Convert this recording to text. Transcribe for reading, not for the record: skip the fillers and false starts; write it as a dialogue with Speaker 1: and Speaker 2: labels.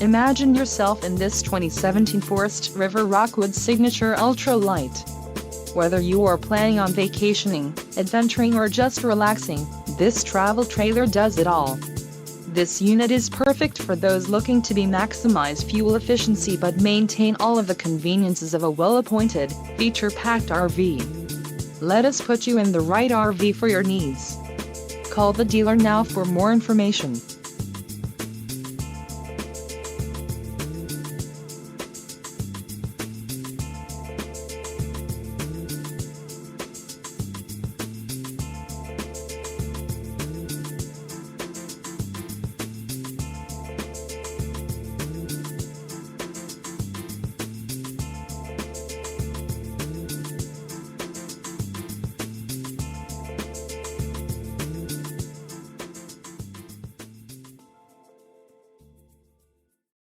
Speaker 1: Imagine yourself in this 2017 Forest River ROCKWOOD Signature Ultra Light. Whether you are planning on vacationing, adventuring or just relaxing, this travel trailer does it all. This unit is perfect for those looking to maximize fuel efficiency but maintain all of the conveniences of a well-appointed, feature-packed RV. Let us put you in the right RV for your needs. Call the dealer now for more information.